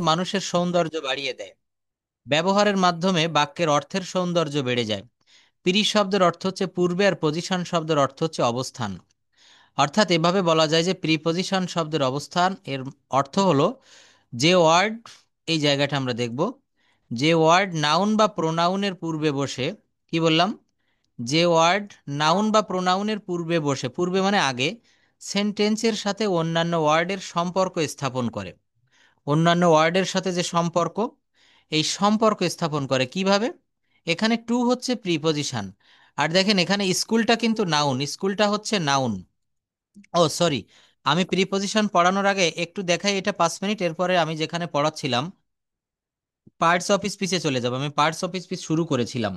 মানুষের সৌন্দর্য বাড়িয়ে দেয়। ব্যবহারের মাধ্যমে বাক্যের অর্থের সৌন্দর্য বেড়ে যায়। পিরি শব্দের অর্থ হচ্ছে পূর্বে, আর পজিশন শব্দের অর্থ হচ্ছে অবস্থান। অর্থাৎ এভাবে বলা যায় যে প্রিপজিশন শব্দের অবস্থান এর অর্থ হলো যে ওয়ার্ড, এই জায়গাটা আমরা দেখব, যে ওয়ার্ড নাউন বা প্রোনাউনের পূর্বে বসে, কি বললাম, যে ওয়ার্ড নাউন বা প্রোনাউনের পূর্বে বসে, পূর্বে মানে আগে, সেন্টেন্সের সাথে অন্যান্য ওয়ার্ডের সম্পর্ক স্থাপন করে। অন্যান্য ওয়ার্ডের সাথে যে সম্পর্ক, এই সম্পর্ক স্থাপন করে কিভাবে? এখানে টু হচ্ছে প্রিপজিশন। আর দেখেন এখানে স্কুলটা কিন্তু নাউন, স্কুলটা হচ্ছে নাউন। ও সরি, আমি প্রিপজিশন পড়ানোর আগে একটু দেখাই, এটা 5 মিনিট, এরপরে আমি যেখানে পড়াচ্ছিলাম পার্টস অফ স্পিচে চলে যাব। আমি পার্টস অফ স্পিচ শুরু করেছিলাম,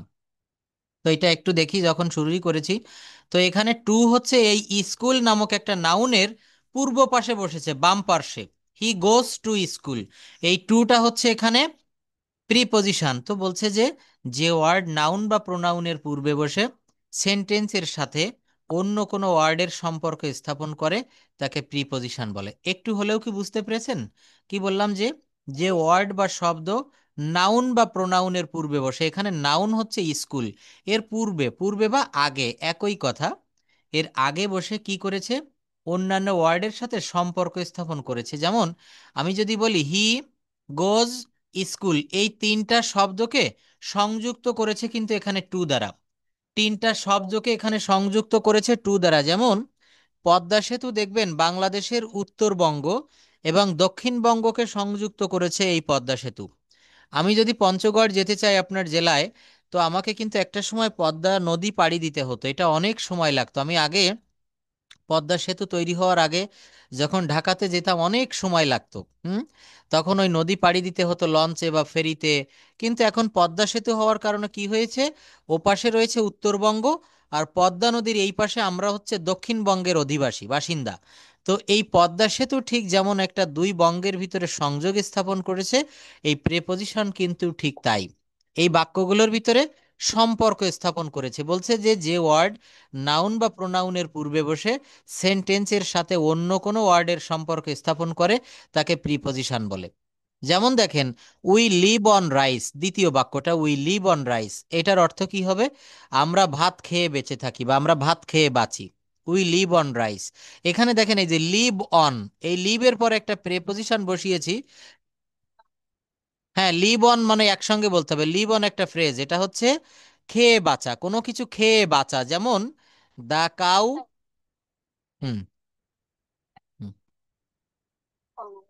তো এটা একটু দেখি, যখন শুরুই করেছি। তো এখানে টু হচ্ছে এই স্কুল নামক একটা নাউনের পূর্ব পাশে বসেছে, বাম পার্শ্বে। হি গোস টু স্কুল, এই টুটা হচ্ছে এখানে প্রিপজিশন। তো বলছে যে যে ওয়ার্ড নাউন বা প্রোনাউনের পূর্বে বসে সেন্টেন্সের সাথে অন্য কোনো ওয়ার্ডের সম্পর্ক স্থাপন করে তাকে প্রিপজিশন বলে। একটু হলেও কি বুঝতে পেরেছেন? কি বললাম, যে যে ওয়ার্ড বা শব্দ নাউন বা প্রোনাউনের পূর্বে বসে, এখানে নাউন হচ্ছে স্কুল, এর পূর্বে, পূর্বে বা আগে একই কথা, এর আগে বসে কি করেছে, অন্যান্য ওয়ার্ডের সাথে সম্পর্ক স্থাপন করেছে। যেমন আমি যদি বলি হি গোজ স্কুল, এই তিনটা শব্দকে সংযুক্ত করেছে কিন্তু এখানে টু দ্বারা। তিনটা শব্দকে এখানে সংযুক্ত করেছে টু দ্বারা। যেমন পদ্মা সেতু দেখবেন বাংলাদেশের উত্তরবঙ্গ এবং দক্ষিণবঙ্গকে সংযুক্ত করেছে এই পদ্মা সেতু। আমি যদি পঞ্চগড় যেতে চাই আপনার জেলায়, তো আমাকে কিন্তু একটা সময় পদ্মা নদী পাড়ি দিতে হতো, এটা অনেক সময় লাগতো। আমি আগে পদ্মা সেতু তৈরি হওয়ার আগে যখন ঢাকাতে যেতাম অনেক সময় লাগতো। হুম। তখন ওই নদী পাড়ি দিতে হতো লঞ্চে বা ফেরিতে। কিন্তু এখন পদ্মা সেতু হওয়ার কারণে কি হয়েছে, ওপাশে রয়েছে উত্তরবঙ্গ, আর পদ্মা নদীর এই পাশে আমরা হচ্ছে দক্ষিণবঙ্গের অধিবাসী বাসিন্দা। তো এই পদ্মা সেতু ঠিক যেমন একটা দুই বঙ্গের ভিতরে সংযোগ স্থাপন করেছে, এই প্রেপোজিশন কিন্তু ঠিক তাই, এই বাক্যগুলোর ভিতরে সম্পর্ক স্থাপন করেছে। বলছে যে যে ওয়ার্ড নাউন বা প্রোনাউনের পূর্বে বসে সেন্টেন্সের সাথে অন্য কোনো ওয়ার্ডের সম্পর্ক স্থাপন করে তাকে প্রিপজিশন বলে। যেমন দেখেন, উই লিভ অন রাইস, দ্বিতীয় বাক্যটা উই লিভ অন রাইস, এটার অর্থ কি হবে? আমরা ভাত খেয়ে বেঁচে থাকি বা আমরা ভাত খেয়ে বাঁচি। We live on rice. এখানে দেখেন এই যে লিভ অন, এই লিভের পর একটা প্রেপজিশন বসিয়েছি। হ্যাঁ, লিভ অন মানে একসঙ্গে বলতে হবে, লিভ অন একটা ফ্রেজ, এটা হচ্ছে খেয়ে বাঁচা, কোনো কিছু খেয়ে বাঁচা। যেমন দা কাউ। হুম। হুম।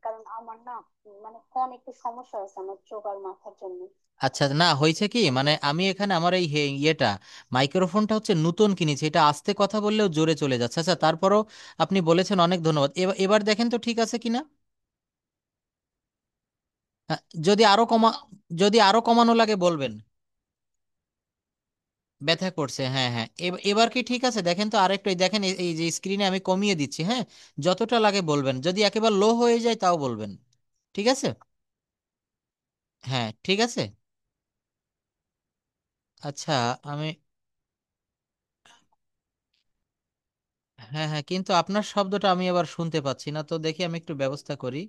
কারণ আমার না মানে ফোন একটু সমস্যা আছে আমার চোখ আর মাথার জন্য। আচ্ছা, না হয়েছে কি, মানে আমি এখানে আমার এই ইয়েটা, মাইক্রোফোনটা হচ্ছে নতুন কিনেছি, এটা আস্তে কথা বললেও জোরে চলে যাচ্ছে। আচ্ছা, তারপরও আপনি বলেছেন, অনেক ধন্যবাদ। এবার দেখেন তো ঠিক আছে কিনা। হ্যাঁ, যদি আরো কমা, যদি আরো কমানো লাগে বলবেন। ব্যথা করছে, হ্যাঁ হ্যাঁ, এবার কি ঠিক আছে? দেখেন তো আরেকটু, এই দেখেন এই যে স্ক্রিনে আমি কমিয়ে দিচ্ছি, হ্যাঁ, যতটা লাগে বলবেন, যদি একেবারে লো হয়ে যায় তাও বলবেন। ঠিক আছে? হ্যাঁ ঠিক আছে। আচ্ছা। আমি, হ্যাঁ হ্যাঁ, কিন্তু আপনার শব্দটা আমি আবার শুনতে পাচ্ছি না, তো দেখি আমি একটু ব্যবস্থা করি।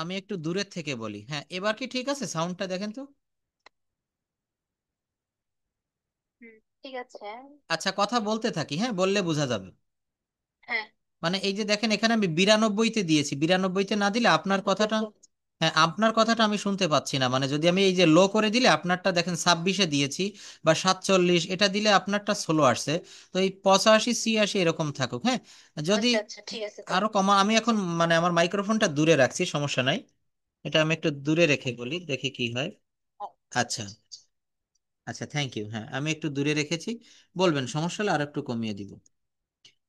আমি একটু দূরের থেকে বলি। হ্যাঁ, এবার কি ঠিক আছে? সাউন্ডটা দেখেন তো। হুম, ঠিক আছে। আচ্ছা, কথা বলতে থাকি, হ্যাঁ, বললে বোঝা যাবে। হ্যাঁ, মানে এই যে দেখেন এখানে আমি 92-তে দিয়েছি, 92-তে না দিলে আপনার কথাটা, হ্যাঁ আপনার কথাটা আমি শুনতে পাচ্ছি না। মানে যদি আমি এই যে লো করে দিলে আপনারটা দেখেন 26-এ দিয়েছি, বা 47, এটা দিলে আপনারটা স্লো আসছে। তো এই 85, 86 এরকম থাকুক, হ্যাঁ। যদি আচ্ছা আচ্ছা, ঠিক আছে আরো তাহলে। কমা, আমি এখন মানে আমার মাইক্রোফোনটা দূরে রাখছি, সমস্যা নাই। এটা আমি একটু দূরে রেখে বলি, দেখি কি হয়। আচ্ছা। আচ্ছা, থ্যাংক ইউ। হ্যাঁ, আমি একটু দূরে রেখেছি, বলবেন সমস্যা হলে আর একটু কমিয়ে দিব।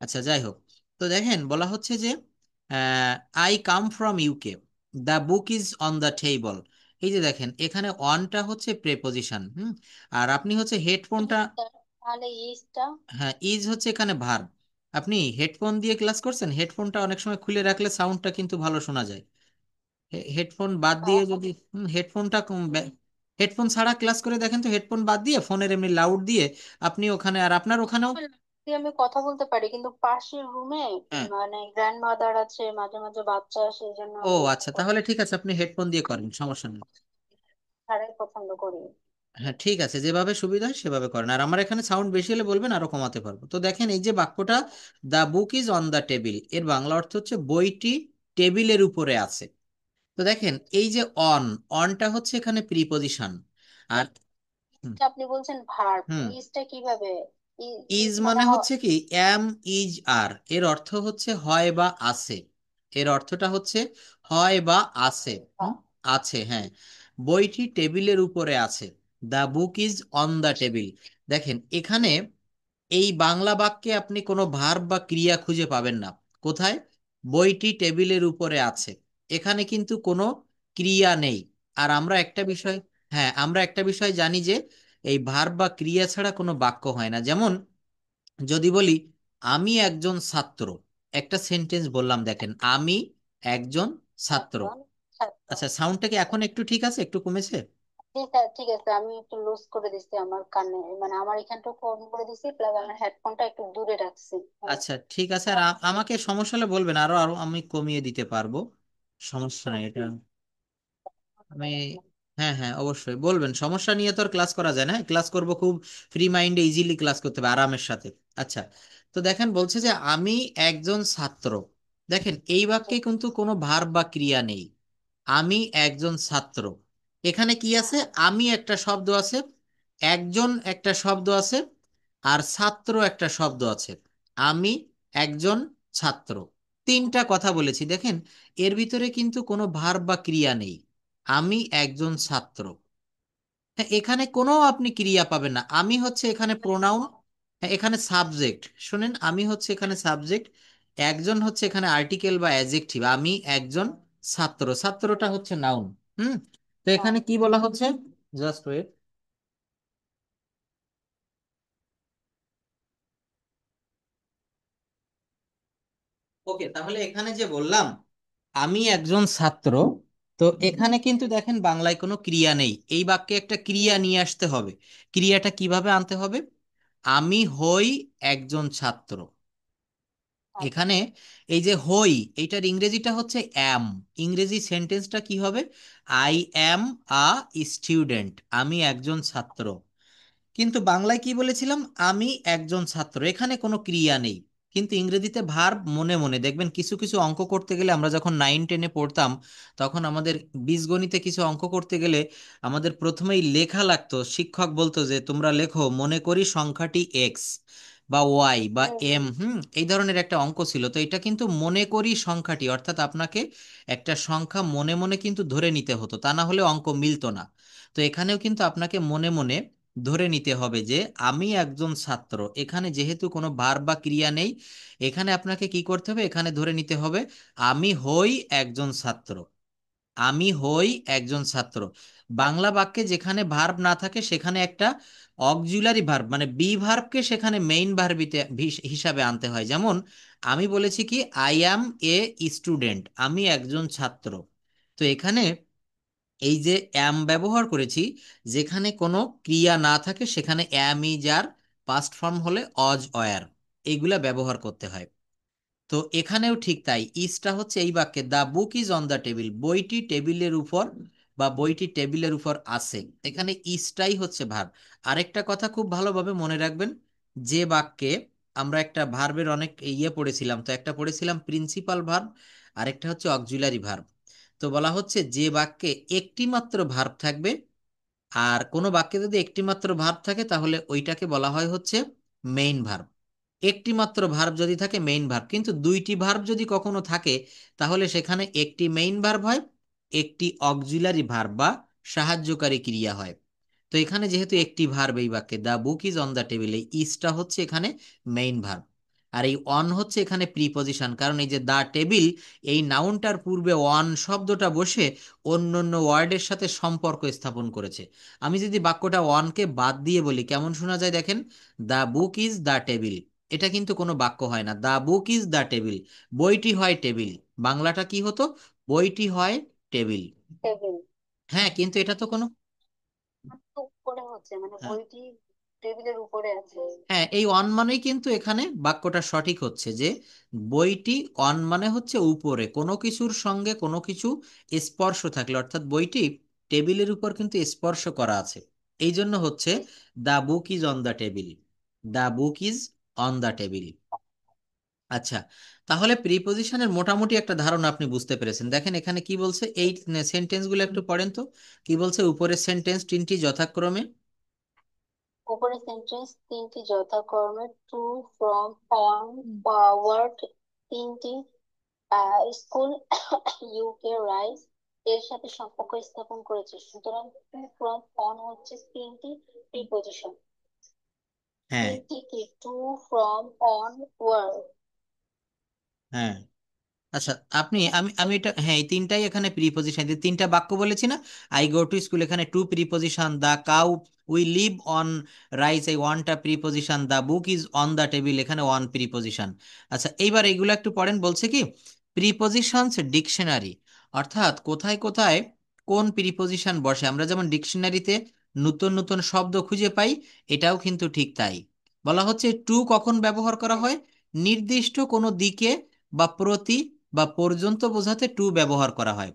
আচ্ছা, যাই হোক। তো দেখেন বলা হচ্ছে যে I come from UK, the book is on the table. এই যে দেখেন এখানে অনটা হচ্ছে প্রেপোজিশন, হুম, আর আপনি হচ্ছে হেডফোনটা, ইজটা, তাহলে ইজটা। হ্যাঁ ইজ হচ্ছে এখানে ভার্ব। আপনি হেডফোন দিয়ে ক্লাস করছেন, হেডফোনটা অনেক সময় খুলে রাখলে সাউন্ডটা কিন্তু ভালো শোনা যায়। হেডফোন বাদ দিয়ে যদি হেডফোনটা হেডফোন ছাড়া ক্লাস করে দেখেন তো, হেডফোন বাদ দিয়ে ফোনের এমনি লাউড দিয়ে আপনি ওখানে, আর আপনার ওখানেও, দিয়ে আমি কথা বলতে পারি, কিন্তু পাশের রুমে হ্যাঁ। মানে গ্র্যান্ড মাদার আছে, মাঝে মাঝে বাচ্চা আসে, এই জন্য ও আমি আচ্ছা, কথা তাহলে ঠিক আছে, আপনি হেডফোন দিয়ে করেন, সমস্যা নেই। ছাড়াই পছন্দ করি। হ্যাঁ ঠিক আছে, যেভাবে সুবিধা হয় সেভাবে করেন। আর আমার এখানে সাউন্ড বেশি হলে বলবেন, আরো কমাতে পারবো। তো দেখেন এই যে বাক্যটা, the book is on the table, এর বাংলা অর্থ হচ্ছে বইটি টেবিলের উপরে আছে। তো দেখেন এই যে অন, অনটা হচ্ছে এখানে প্রিপজিশন। আর হুম। যে আপনি বলছেন ভার্ব, হুম। ইজটা কিভাবে? ইজ ইজ মানে মানে হচ্ছে কি, এম ইজ আর, এর অর্থ হচ্ছে হয় বা আছে। এর অর্থটা হচ্ছে হয় বা আছে। হুম। আছে, হ্যাঁ। বইটি টেবিলের উপরে আছে, the book is on the table. দেখেন এখানে এই বাংলা বাক্যে আপনি কোনো ভার্ব বা ক্রিয়া খুঁজে পাবেন না। কোথায়? বইটি টেবিলের উপরে আছে, এখানে কিন্তু কোনো ক্রিয়া নেই। আর আমরা একটা বিষয়, হ্যাঁ আমরা একটা বিষয় জানি যে এই ভার্ব বা ক্রিয়া ছাড়া কোনো বাক্য হয় না। যেমন যদি বলি আমি একজন ছাত্র, একটা সেন্টেন্স বললাম, দেখেন আমি একজন ছাত্র। একজন ছাত্র। আচ্ছা, সাউন্ডটা কি এখন একটু ঠিক আছে, একটু কমেছে? ঠিক আছে, ঠিক আছে, আমি একটু লুজ করে দিচ্ছি আমার কানে, মানে আমার এখানটা কম করে দিচ্ছি, প্লাস আমার হেডফোনটা একটু দূরে রাখছি। আচ্ছা ঠিক আছে। আর আমাকে সমস্যা হলে বলবেন, আরো আরো আমি কমিয়ে দিতে পারবো, সমস্যা নেই এটা। আমি, হ্যাঁ হ্যাঁ অবশ্যই বলবেন, সমস্যা নিয়ে তো আর ক্লাস করা যায় না। ক্লাস করব খুব ফ্রি মাইন্ডে, ইজিলি ক্লাস করতে হবে আরামের সাথে। আচ্ছা, তো দেখেন বলছে যে আমি একজন ছাত্র। দেখেন এই বাক্যে কিন্তু কোনো ভার্ব বা ক্রিয়া নেই। আমি একজন ছাত্র, এখানে কি আছে? আমি একটা শব্দ আছে, একজন একটা শব্দ আছে, আর ছাত্র একটা শব্দ আছে। আমি একজন ছাত্র, তিনটা কথা বলেছি। দেখেন এর ভিতরে কিন্তু কোনো ভার্ব বা ক্রিয়া নেই। আমি একজন ছাত্র, হ্যাঁ, এখানে কোনো আপনি ক্রিয়া পাবেন না। আমি হচ্ছে এখানে প্রোনাউন, হ্যাঁ এখানে সাবজেক্ট। শুনেন, আমি হচ্ছে এখানে সাবজেক্ট, একজন হচ্ছে এখানে আর্টিকেল বা অ্যাডজেক্টিভ। আমি একজন ছাত্র, ছাত্রটা হচ্ছে নাউন। হুম। তো এখানে কি বলা হচ্ছে, জাস্ট ওয়েট। ওকে, তাহলে এখানে যে বললাম আমি একজন ছাত্র, তো এখানে কিন্তু দেখেন বাংলায় কোনো ক্রিয়া নেই। এই বাক্যে একটা ক্রিয়া নিয়ে আসতে হবে। ক্রিয়াটা কিভাবে আনতে হবে? আমি হই একজন ছাত্র। এখানে এই যে হই, এইটার ইংরেজিটা হচ্ছে অ্যাম। ইংরেজি সেন্টেন্সটা কি হবে? আই অ্যাম আ স্টুডেন্ট, আমি একজন ছাত্র। কিন্তু বাংলায় কি বলেছিলাম? আমি একজন ছাত্র, এখানে কোনো ক্রিয়া নেই। কিন্তু ইংরেজিতে ভার্ব মনে মনে দেখবেন, কিছু কিছু অঙ্ক করতে গেলে, আমরা যখন 9-10-এ পড়তাম, তখন আমাদের বীজগণিতে কিছু অঙ্ক করতে গেলে আমাদের প্রথমেই লেখা লাগতো। শিক্ষক বলতো যে তোমরা লেখো মনে করি সংখ্যাটি এক্স বা ওয়াই বা এম। হুম, এই ধরনের একটা অঙ্ক ছিল। তো এটা কিন্তু মনে করি সংখ্যাটি, অর্থাৎ আপনাকে একটা সংখ্যা মনে মনে কিন্তু ধরে নিতে হতো, তা না হলে অঙ্ক মিলতো না। তো এখানেও কিন্তু আপনাকে মনে মনে ধরে নিতে হবে যে আমি একজন ছাত্র। এখানে যেহেতু কোনো ভার্ব বা ক্রিয়া নেই, এখানে আপনাকে কি করতে হবে? এখানে ধরে নিতে হবে আমি হই একজন ছাত্র। আমি হই একজন ছাত্র। বাংলা বাক্যে যেখানে ভার্ব না থাকে সেখানে একটা অক্সিলারি ভার্ব মানে বি ভার্বকে সেখানে মেইন ভার্ব হিসাবে আনতে হয়। যেমন আমি বলেছি কি আই অ্যাম এ স্টুডেন্ট, আমি একজন ছাত্র। তো এখানে এই যে অ্যাম ব্যবহার করেছি, যেখানে কোনো ক্রিয়া না থাকে সেখানে am is are, past form হলে অজ অয়ার, এইগুলা ব্যবহার করতে হয়। তো এখানেও ঠিক তাই, ইজটা হচ্ছে এই বাক্যে the book is on the table, বইটি টেবিলের উপর বা বইটি টেবিলের উপর আছে, এখানে ইজটাই হচ্ছে ভার্ব। আরেকটা কথা খুব ভালোভাবে মনে রাখবেন, যে বাক্যে আমরা একটা ভার্বের অনেক পড়েছিলাম, তো একটা পড়েছিলাম প্রিন্সিপাল ভার্ব, আরেকটা হচ্ছে অক্সিলারি ভার্ব। তো বলা হচ্ছে যে বাক্যে একটি মাত্র ভার্ব থাকবে, আর কোনো বাক্যে যদি একটি মাত্র ভার্ব থাকে তাহলে ওইটাকে বলা হয় হচ্ছে মেইন ভার্ব। একটি মাত্র ভার্ব যদি থাকে মেইন ভার্ব, কিন্তু দুইটি ভার্ব যদি কখনো থাকে তাহলে সেখানে একটি মেইন ভার্ব হয়, একটি অক্সিলারি ভার্ব বা সাহায্যকারী ক্রিয়া হয়। তো এখানে যেহেতু একটি ভার্ব এই বাক্যে, the book is on the table, এই ইজটা হচ্ছে এখানে মেইন ভার্ব। আর এই অন হচ্ছে এখানে প্রিপজিশন, কারণ এই যে দ্য টেবিল, এই নাউনটার পূর্বে অন শব্দটা বসে অন্য অন্য ওয়ার্ডের সাথে সম্পর্ক স্থাপন করেছে। আমি যদি বাক্যটা অনকে বাদ দিয়ে বলি কেমন শোনা যায় দেখেন, the book is the table, এটা কিন্তু কোনো বাক্য হয় না। The book is the table, বইটি হয় টেবিল, বাংলাটা কি হতো? বইটি হয় টেবিল। টেবিল। হ্যাঁ কিন্তু এটা তো কোনো, তো উপরে হচ্ছে মানে হ্যাঁ বইটি টেবিলের উপরে আছে। হ্যাঁ, এই অন মানেই কিন্তু এখানে বাক্যটা সঠিক হচ্ছে যে বইটি অন মানে হচ্ছে উপরে, কোনো কিছুর সঙ্গে কোনো কিছু স্পর্শ থাকলে, অর্থাৎ বইটি টেবিলের উপর কিন্তু স্পর্শ করা আছে, এই জন্য হচ্ছে the book is on the table. The book is on the table. আচ্ছা, তাহলে প্রিপজিশনের মোটামুটি একটা ধারণা আপনি বুঝতে পেরেছেন। দেখেন এখানে কি বলছে, এই সেন্টেন্সগুলো একটু পড়েন তো। কি বলছে, উপরের সেন্টেন্স তিনটি যথাক্রমে। উপরে সেন্টেন্স তিনটি যথাক্রমে টু, ফ্রম, অন, পাওয়ার্ড তিনটি স্কুল, ইউকে, রাইস এর সাথে সম্পর্ক স্থাপন করেছে। সুতরাং টু, ফ্রম, অন হচ্ছে তিনটি প্রিপজিশন। হ্যাঁ। তিনটি কি? To, from, on, were. হ্যাঁ। আচ্ছা, আপনি আমি আমি এটা, হ্যাঁ, এই তিনটাই এখানে প্রিপজিশন, তিনটা বাক্য বলেছি না। আই গো টু স্কুল, এখানে to preposition, the cow we live on rice, এই ওয়ানটা preposition, the book is on the table, এখানে ওয়ান প্রিপজিশন। আচ্ছা, এইবার এইগুলো একটু পড়েন, বলছে কি প্রিপজিশনস ডিকশনারি, অর্থাৎ কোথায় কোথায় কোন প্রিপজিশন বসে। আমরা যেমন ডিকশনারিতে নতুন নতুন শব্দ খুঁজে পাই, এটাও কিন্তু ঠিক তাই। বলা হচ্ছে টু কখন ব্যবহার করা হয়, নির্দিষ্ট কোনো দিকে বা প্রতি বা পর্যন্ত বোঝাতে টু ব্যবহার করা হয়।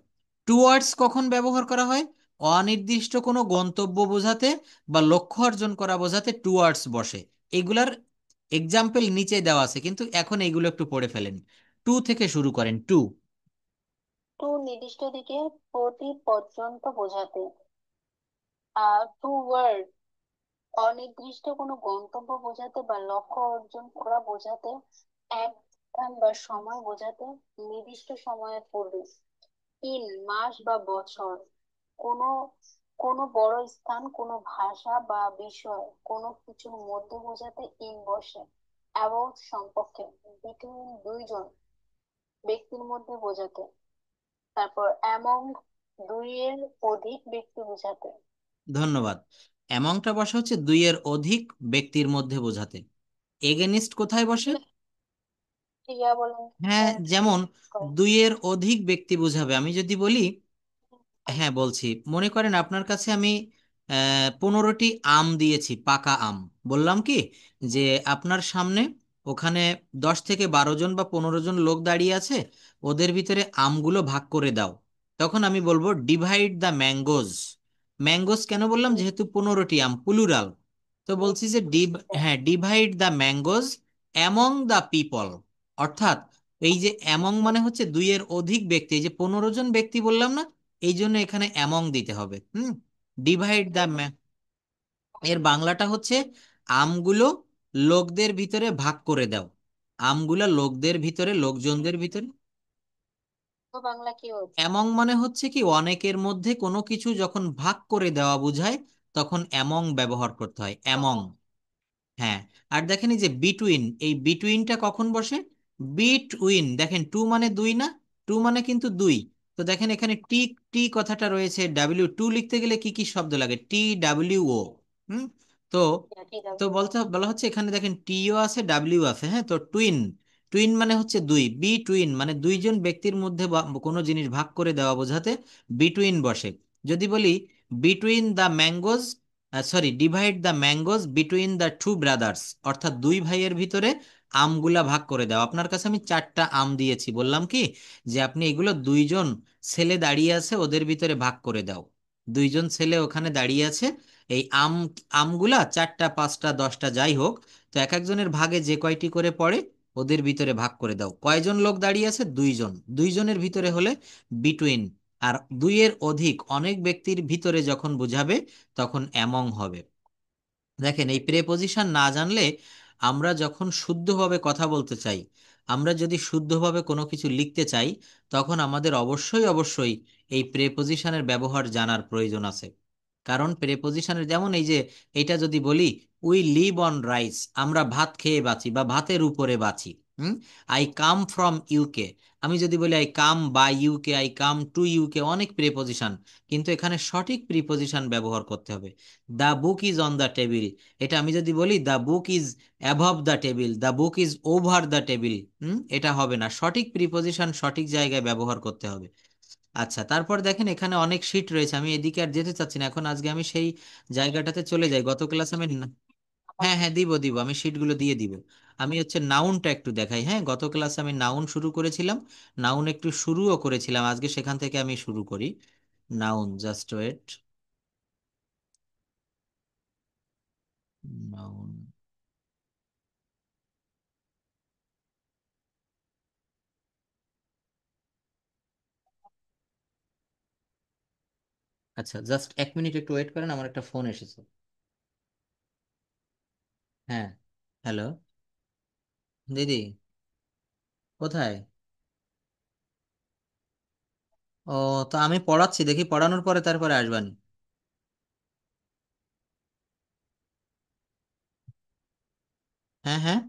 টুয়ার্ডস কখন ব্যবহার করা হয়, অনির্দিষ্ট কোনো গন্তব্য বোঝাতে বা লক্ষ্য অর্জন করা বোঝাতে টুয়ার্ডস বসে। এগুলার এক্সাম্পল নিচে দেওয়া আছে, কিন্তু এখন এইগুলো একটু পড়ে ফেলেন। টু থেকে শুরু করেন, টু। টু নির্দিষ্ট দিকে, প্রতি পর্যন্ত বোঝাতে। টু ওয়ার্ড অনির্দিষ্ট কোনো গন্তব্য বোঝাতে বা লক্ষ্য অর্জন করা বোঝাতে। এক, স্থান বা সময় বোঝাতে, নির্দিষ্ট সময়ের পূর্বে। তিন, মাস বা বছর, কোনো কোনো বড় স্থান, কোনো ভাষা বা বিষয়, কোনো কিছুর মধ্যে বোঝাতে ইন বসে। অ্যাবাউট সম্পর্কে, বিটুইন দুইজন ব্যক্তির মধ্যে বোঝাতে। তারপর অ্যামং দুইয়ের অধিক ব্যক্তি বোঝাতে। ধন্যবাদ। অ্যামংটা বসে হচ্ছে দুইয়ের অধিক ব্যক্তির মধ্যে বোঝাতে। এগেনিস্ট কোথায় বসে? ক্রিয়া বলেন। হ্যাঁ, হ্যাঁ, যেমন দুইয়ের অধিক ব্যক্তি বোঝাবে, আমি যদি বলি, হ্যাঁ বলছি, মনে করেন আপনার কাছে আমি 15টি আম দিয়েছি, পাকা আম। বললাম কি যে আপনার সামনে ওখানে 10 থেকে 12 জন বা 15 জন লোক দাঁড়িয়ে আছে, ওদের ভিতরে আমগুলো ভাগ করে দাও। তখন আমি বলবো ডিভাইড দ্য ম্যাঙ্গোজ। ম্যাঙ্গোজ কেন বললাম, যেহেতু 15টি আম, প্লুরাল। তো বলছি যে হ্যাঁ, divide the mangoes among the people. অর্থাৎ এই যে অ্যামং মানে হচ্ছে দুইয়ের অধিক ব্যক্তি, এই যে 15 জন ব্যক্তি বললাম না, এই জন্য এখানে অ্যামং দিতে হবে। ডিভাইড দ্য, এর বাংলাটা হচ্ছে আমগুলো লোকদের ভিতরে ভাগ করে দাও। আমগুলা লোকদের ভিতরে, লোকজনদের ভিতরে। তো বাংলা কি হচ্ছে? অ্যামং মানে হচ্ছে কি অনেকের মধ্যে কোনো কিছু যখন ভাগ করে দেওয়া বোঝায়, তখন অ্যামং ব্যবহার করতে হয়, অ্যামং। হ্যাঁ। আর দেখেন এই যে বিটুইন, এই বিটুইনটা কখন বসে, বিটউইন, দেখেন টু মানে দুই না, টু মানে কিন্তু দুই। তো দেখেন এখানে টি, টি কথাটা রয়েছে, ডাব্লিউ, টু লিখতে গেলে কি কি শব্দ লাগে, টি ডাব্লিউ ও। হুম। তো ঠিক তো আছে। বলতে বলা হচ্ছে এখানে দেখেন টিও আছে, ডাব্লিউ আছে, হ্যাঁ। তো টুইন, টুইন মানে হচ্ছে দুই, বি টুইন মানে দুইজন ব্যক্তির মধ্যে কোনো জিনিস ভাগ করে দেওয়া বোঝাতে বিটুইন বসে। যদি বলি between the mangoes, sorry, divide the mangoes between the two brothers, অর্থাৎ দুই ভাইয়ের ভিতরে আমগুলা ভাগ করে দাও। আপনার কাছে আমি 4টা আম দিয়েছি, বললাম কি যে আপনি এগুলো দুইজন ছেলে দাঁড়িয়ে আছে ওদের ভিতরে ভাগ করে দাও। দুইজন ছেলে ওখানে দাঁড়িয়ে আছে, এই আমগুলা 4টা 5টা 10টা যাই হোক, তো এক একজনের ভাগে যে কয়টি করে পড়ে ওদের ভিতরে ভাগ করে দাও। কয়জন লোক দাঁড়িয়ে আছে, দুইজন, দুইজনের ভিতরে হলে বিটুইন। আর দুইয়ের অধিক অনেক ব্যক্তির ভিতরে যখন বুঝাবে, তখন অ্যামং হবে। দেখেন এই প্রেপোজিশন না জানলে আমরা যখন শুদ্ধভাবে কথা বলতে চাই, আমরা যদি শুদ্ধভাবে কোনো কিছু লিখতে চাই, তখন আমাদের অবশ্যই অবশ্যই এই প্রেপোজিশনের ব্যবহার জানার প্রয়োজন আছে। কারণ প্রেপোজিশনের, যেমন এই যে এটা যদি বলি উই লিভ অন রাইস, আমরা ভাত খেয়ে বাঁচি বা ভাতের উপরে বাঁচি। আই কাম ফ্রম ইউকে, আমি যদি বলি I come by UK, I come to UK, অনেক প্রিপোজিশন, কিন্তু এখানে সঠিক প্রিপোজিশন ব্যবহার করতে হবে। The book is on the table, এটা আমি যদি বলি the book is above the table, the book is over the table, এটা হবে না, সঠিক প্রিপোজিশন সঠিক জায়গায় ব্যবহার করতে হবে। আচ্ছা, তারপর দেখেন এখানে অনেক শীট রয়েছে, আমি এদিকে আর যেতে চাচ্ছি না এখন, আজকে আমি সেই জায়গাটাতে চলে যাই, গত ক্লাসে আমি হ্যাঁ হ্যাঁ, দিব দিব, আমি শিটগুলো দিয়ে দিব। আমি হচ্ছে নাউনটা একটু দেখাই। হ্যাঁ, গত ক্লাসে আমি নাউন শুরু করেছিলাম, নাউন একটু শুরুও করেছিলাম, আজকে সেখান থেকে আমি শুরু করি। Noun, just wait. নাউন। আচ্ছা, জাস্ট 1 মিনিট একটু ওয়েট করেন, আমার একটা ফোন এসেছে। হ্যাঁ। হ্যালো। দিদি, কোথায়? ও, তো আমি পড়াচ্ছি, দেখি পড়ানোর পরে তারপরে আসবানি। হ্যাঁ হ্যাঁ।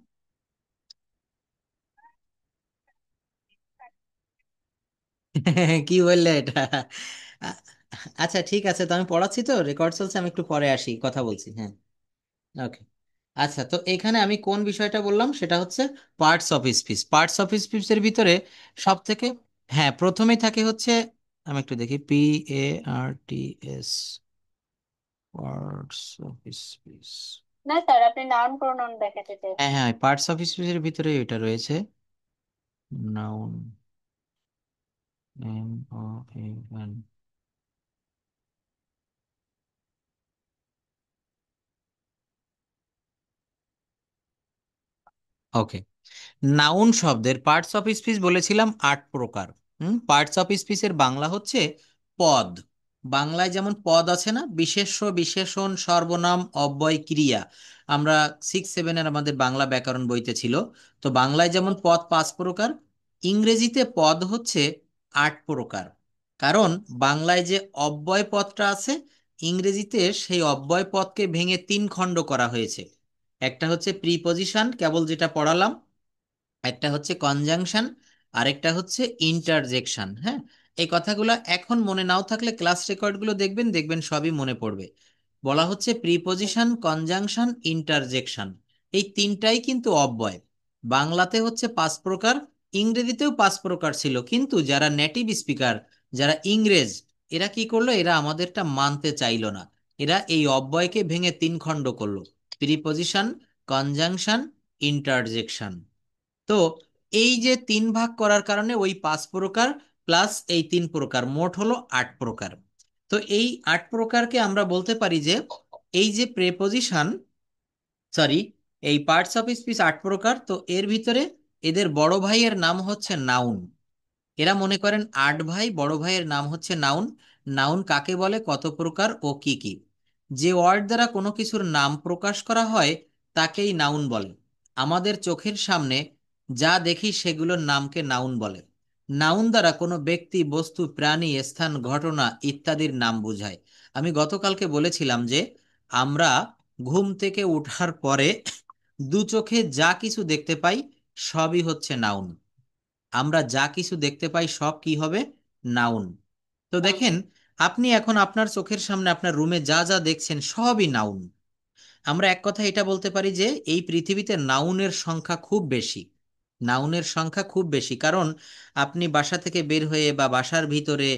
কি বললে এটা? আ- আচ্ছা ঠিক আছে, তো আমি পড়াচ্ছি, তো রেকর্ড চলছে, আমি একটু পরে আসি, কথা বলছি। হ্যাঁ। ওকে। আচ্ছা, তো এখানে আমি কোন বিষয়টা বললাম সেটা হচ্ছে parts of speech. Parts of স্পিচের ভিতরে সব থেকে, হ্যাঁ, প্রথমেই থাকে হচ্ছে, আমি একটু দেখি, PARTS, পার্টস অফ স্পিচ। না স্যার, আপনি নাউন প্রোনাউন দেখাতে হ্যাঁ চাইছেন। হ্যাঁ, পার্টস অফ স্পিচের ভিতরে এটা রয়েছে, নাউন, NOUN। ওকে। নাউন শব্দের পার্টস অফ স্পিচ বলেছিলাম 8 প্রকার। পার্টস অফ স্পিচের বাংলা হচ্ছে পদ। বাংলায় যেমন পদ আছে না, বিশেষ্য, বিশেষণ, সর্বনাম, অব্যয়, ক্রিয়া। আমরা 6-7-এর আমাদের বাংলা ব্যাকরণ বইতে ছিল। তো বাংলায় যেমন পদ 5 প্রকার, ইংরেজিতে পদ হচ্ছে 8 প্রকার। কারণ বাংলায় যে অব্যয় পদটা আছে, ইংরেজিতে সেই অব্যয় পদকে ভেঙে 3 খণ্ড করা হয়েছে। একটা হচ্ছে প্রিপজিশন, কেবল যেটা পড়ালাম, একটা হচ্ছে কনজাংশন, আরেকটা হচ্ছে ইন্টারজেকশন। হ্যাঁ, এই কথাগুলো এখন মনে নাও থাকলে ক্লাস রেকর্ডগুলো দেখবেন, দেখবেন সবই মনে পড়বে। বলা হচ্ছে প্রিপজিশন, কনজাংশন, ইন্টারজেকশন, এই তিনটাই কিন্তু অব্যয়। বাংলাতে হচ্ছে 5 প্রকার, ইংরেজিতেও 5 প্রকার ছিল, কিন্তু যারা নেটিভ স্পিকার, যারা ইংরেজ, এরা কি করলো, এরা আমাদেরটা মানতে চাইলো না। এরা এই অব্যয়কে ভেঙে 3 খণ্ড করলো, প্রিপজিশন, কনজাংশন, ইন্টারজেকশন। তো এই যে 3 ভাগ করার কারণে ওই 5 প্রকার প্লাস এই 3 প্রকার মোট হলো 8 প্রকার। তো এই 8 প্রকারকে আমরা বলতে পারি যে, এই যে প্রেপোজিশন, সরি, এই পার্টস অফ স্পিচ 8 প্রকার, তো এর ভিতরে এদের বড় ভাইয়ের নাম হচ্ছে নাউন। এরা মনে করেন 8 ভাই, বড় ভাইয়ের নাম হচ্ছে নাউন। নাউন কাকে বলে, কত প্রকার ও কি কি। যে ওয়ার্ড দ্বারা কোনো কিছুর নাম প্রকাশ করা হয় তাকেই নাউন বলে। আমাদের চোখের সামনে যা দেখি সেগুলোর নামকে নাউন বলে। নাউন দ্বারা কোনো ব্যক্তি, বস্তু, প্রাণী, স্থান, ঘটনা ইত্যাদির নাম বোঝায়। আমি গতকালকে বলেছিলাম যে আমরা ঘুম থেকে ওঠার পরে দু চোখে যা কিছু দেখতে পাই সবই হচ্ছে নাউন। আমরা যা কিছু দেখতে পাই সব কি হবে, নাউন। তো দেখেন, আপনি এখন আপনার চোখের সামনে আপনার রুমে যা যা দেখছেন সবই নাউন। আমরা এক কথা এটা বলতে পারি যে এই পৃথিবীতে নাউনের সংখ্যা খুব বেশি। নাউনের সংখ্যা খুব বেশি, কারণ আপনি বাসা থেকে বের হয়ে বা বাসার ভিতরে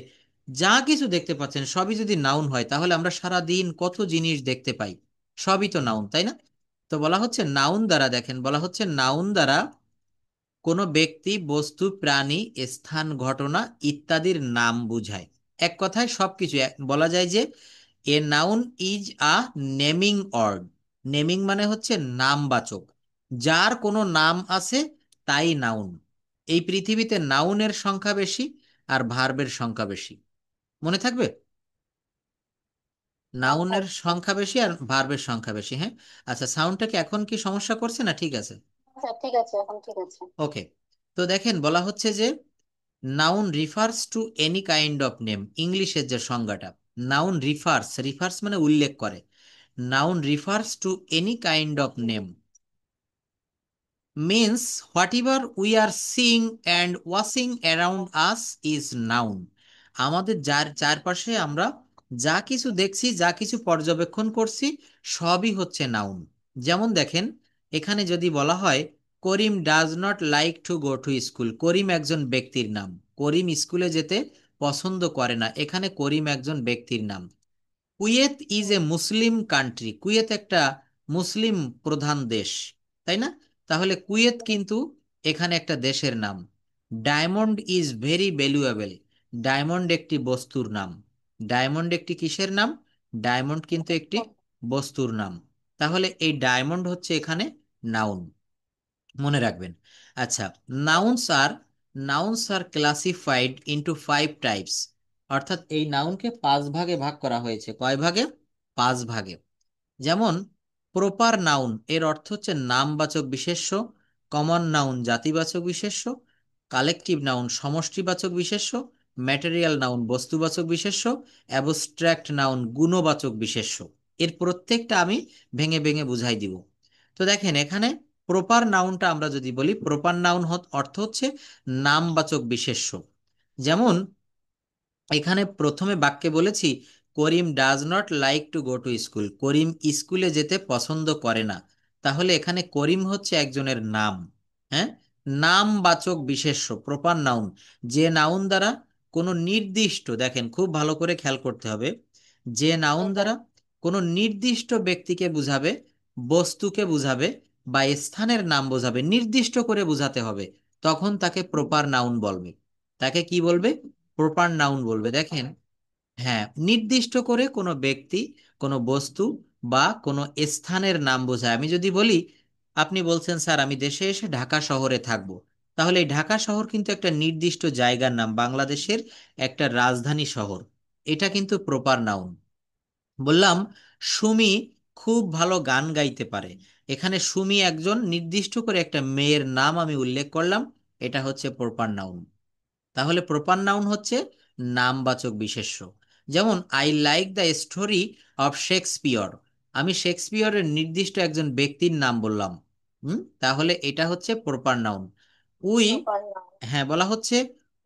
যা কিছু দেখতে পাচ্ছেন সবই যদি নাউন হয়, তাহলে আমরা সারা দিন কত জিনিস দেখতে পাই, সবই তো নাউন, তাই না? তো বলা হচ্ছে নাউন দ্বারা, দেখেন বলা হচ্ছে নাউন দ্বারা কোনো ব্যক্তি, বস্তু, প্রাণী, স্থান, ঘটনা ইত্যাদির নাম বুঝায়। এক কথায় সবকিছু বলা যায় যে a noun is a naming word. Naming মানে হচ্ছে নামবাচক, যার কোনো নাম আছে তাই নাউন। এই পৃথিবীতে নাউনের সংখ্যা বেশি আর ভার্বের সংখ্যা বেশি, মনে থাকবে। নাউনের আচ্ছা সংখ্যা বেশি আর ভার্বের সংখ্যা বেশি। হ্যাঁ। আচ্ছা, সাউন্ডটা কি এখন কি সমস্যা করছে, না ঠিক আছে? আচ্ছা, ঠিক আছে, এখন ঠিক আছে। ওকে। তো দেখেন বলা হচ্ছে যে noun refers to any kind of name. ইংলিশের যে সংজ্ঞাটা, নাউন রিফার্স, রিফার্স মানে উল্লেখ করে, noun refers to any kind of name, means whatever we are seeing and watching around us is noun। আমাদের যার চারপাশে আমরা যা কিছু দেখছি, যা কিছু পর্যবেক্ষণ করছি সবই হচ্ছে নাউন। যেমন দেখেন, এখানে যদি বলা হয় Karim does not like to go to school, Karim একজন ব্যক্তির নাম, করিম স্কুলে যেতে পছন্দ করে না, এখানে করিম একজন ব্যক্তির নাম। Kuwait is a Muslim country, Kuwait একটা মুসলিম প্রধান দেশ, তাই না? তাহলে কুয়েত কিন্তু এখানে একটা দেশের নাম। Diamond is very valuable, diamond একটি বস্তুর নাম। ডায়মন্ড একটি কিসের নাম? ডায়মন্ড কিন্তু একটি বস্তুর নাম। তাহলে এই ডায়মন্ড হচ্ছে এখানে নাউন, মনে রাখবেন। আচ্ছা, nouns are nouns are classified into 5 types. অর্থাৎ এই নাউনকে 5 ভাগে ভাগ করা হয়েছে। কয় ভাগে? 5 ভাগে। যেমন প্রপার নাউন এর অর্থ হচ্ছে নামবাচক বিশেষ্য, কমন নাউন জাতিবাচক বিশেষ্য, কালেকটিভ নাউন সমষ্টিবাচক বিশেষ্য, ম্যাটেরিয়াল নাউন বস্তুবাচক বিশেষ্য, অ্যাবস্ট্রাক্ট নাউন গুণবাচক বিশেষ্য। এর প্রত্যেকটা আমি ভেঙে ভেঙে বুঝাই দিব। তো দেখেন এখানে প্রপার নাউনটা আমরা যদি বলি, প্রপার নাউন অর্থ হচ্ছে নামবাচক বিশেষ্য। যেমন এখানে প্রথমে বাক্যে বলেছি Karim does not like to go to school, Karim স্কুলে যেতে পছন্দ করে না। তাহলে এখানে করিম হচ্ছে একজনের নাম। হ্যাঁ, নামবাচক বিশেষ্য, প্রপার নাউন। যে নাউন দ্বারা কোনো নির্দিষ্ট, দেখেন খুব ভালো করে খেয়াল করতে হবে, যে নাউন দ্বারা কোনো নির্দিষ্ট ব্যক্তিকে বুঝাবে, বস্তুকে বুঝাবে, বা স্থানের নাম বোঝাবে, নির্দিষ্ট করে বুঝাতে হবে, তখন তাকে প্রপার নাউন বলবে। তাকে কি বলবে? প্রপার নাউন বলবে। দেখেন, হ্যাঁ, নির্দিষ্ট করে কোনো ব্যক্তি, কোনো বস্তু বা কোনো স্থানের নাম বোঝায়। আমি যদি বলি, আপনি বলছেন স্যার আমি দেশে এসে ঢাকা শহরে থাকবো, তাহলে এই ঢাকা শহর কিন্তু একটা নির্দিষ্ট জায়গার নাম, বাংলাদেশের একটা রাজধানী শহর। এটা কিন্তু প্রপার নাউন। বললাম সুমি খুব ভালো গান গাইতে পারে, এখানে সুমি একজন নির্দিষ্ট করে একটা মেয়ের নাম আমি উল্লেখ করলাম, এটা হচ্ছে প্রপার নাউন। তাহলে প্রপার নাউন হচ্ছে নামবাচক বিশেষ্য। যেমন I like the story of Shakespeare, আমি শেক্সপিয়রের নির্দিষ্ট একজন ব্যক্তির নাম বললাম। তাহলে এটা হচ্ছে proper noun. We, proper noun. হ্যাঁ, বলা হচ্ছে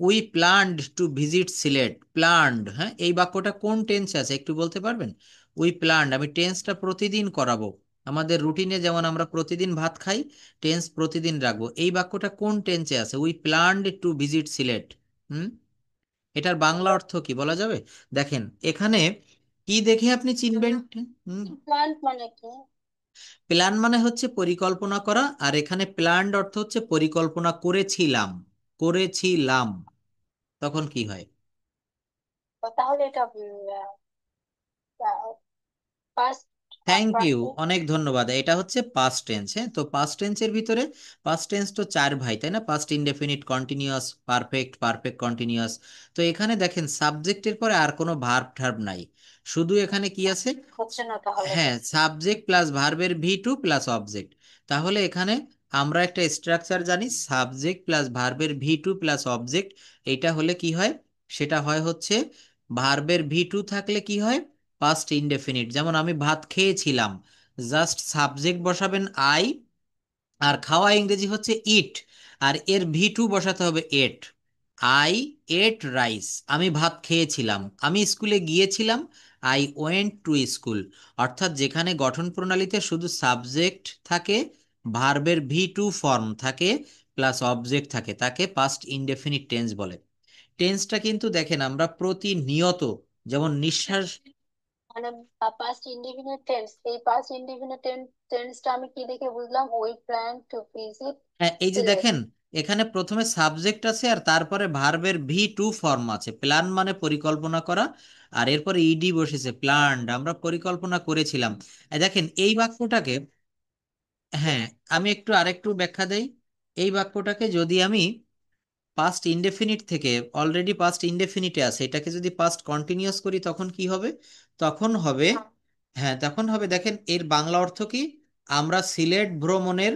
we planned to visit Sylhet, planned, হ্যাঁ, এই বাক্যটা কোন টেন্সে আছে একটু বলতে পারবেন? উই প্ল্যান্ড, আমি টেন্সটা প্রতিদিন করাবো, আমাদের রুটিনে যেমন আমরা প্রতিদিন ভাত খাই, টেন্স প্রতিদিন রাখবো। এই বাক্যটা কোন টেন্সে আছে? We planned to visit Sylhet. Hmm এটার বাংলা অর্থ কি বলা যাবে? দেখেন এখানে কি দেখে আপনি চিনবেন? হুম প্ল্যান্ট মানে কি? প্ল্যান মানে হচ্ছে পরিকল্পনা করা, আর এখানে প্ল্যান্ড অর্থ হচ্ছে পরিকল্পনা করেছিলাম, করেছিলাম, তখন কি হয়? তো তাহলে এটা পাস্ট থ্যাংক ইউ, পারফেক্ট। অনেক ধন্যবাদ। এটা হচ্ছে পাস্ট টেন্স। হ্যাঁ, তো পাস্ট টেন্সের ভিতরে পাস্ট টেন্স তো 4 ভাই, তাই না? Past indefinite, continuous, perfect, perfect continuous. তো এখানে দেখেন সাবজেক্টের পরে আর কোনো ভার্ব টার্ব নাই, শুধু এখানে কি আছে? হচ্ছে না তাহলে। হ্যাঁ, সাবজেক্ট প্লাস ভার্বের ভি টু প্লাস অবজেক্ট। তাহলে এখানে আমরা একটা স্ট্রাকচার জানি, সাবজেক্ট প্লাস ভার্বের ভি টু প্লাস অবজেক্ট। এটা হলে কি হয়? সেটা হয় হচ্ছে ভার্বের ভি টু থাকলে কি হয়? Past indefinite. যেমন আমি ভাত খেয়েছিলাম, জাস্ট সাবজেক্ট বসাবেন আই, আর খাওয়া ইংরেজি হচ্ছে ইট, আর এর ভি টু বসাতে হবে এট। আই এট রাইস, আমি ভাত খেয়েছিলাম। আমি স্কুলে গিয়েছিলাম, আই ওয়েন্ট টু স্কুল। অর্থাৎ যেখানে গঠন প্রণালীতে শুধু সাবজেক্ট থাকে, ভার্বের ভি টু ফর্ম থাকে, প্লাস অবজেক্ট থাকে, তাকে পাস্ট ইনডেফিনিট টেন্স বলে। টেন্সটা কিন্তু দেখেন আমরা প্রতিনিয়ত, যেমন নিঃশ্বাস, মানে পাস্ট ইনডিফিনিট টেন্স, এই পাস্ট ইনডিফিনিট টেন্সটা আমি কি দেখে বুঝলাম? উই প্ল্যান টু ভিজিট হ্যাঁ, এই যে সিলেট। দেখেন এখানে প্রথমে সাবজেক্ট আছে আর তারপরে ভার্বের ভি টু ফর্ম আছে, প্ল্যান মানে পরিকল্পনা করা, আর এরপরে ইডি বসেছে, প্ল্যান্ড, আমরা পরিকল্পনা করেছিলাম। দেখেন এই বাক্যটাকে, হ্যাঁ, আমি একটু আরেকটু ব্যাখ্যা দেই। এই বাক্যটাকে যদি আমি পাস্ট ইনডেফিনিট থেকে, অলরেডি পাস্ট ইনডেফিনিটে আছে, এটাকে যদি পাস্ট কন্টিনিউয়াস করি তখন কি হবে? তখন হবে, হ্যাঁ, তখন হবে, দেখেন এর বাংলা অর্থ কি? আমরা সিলেট ভ্রমণের,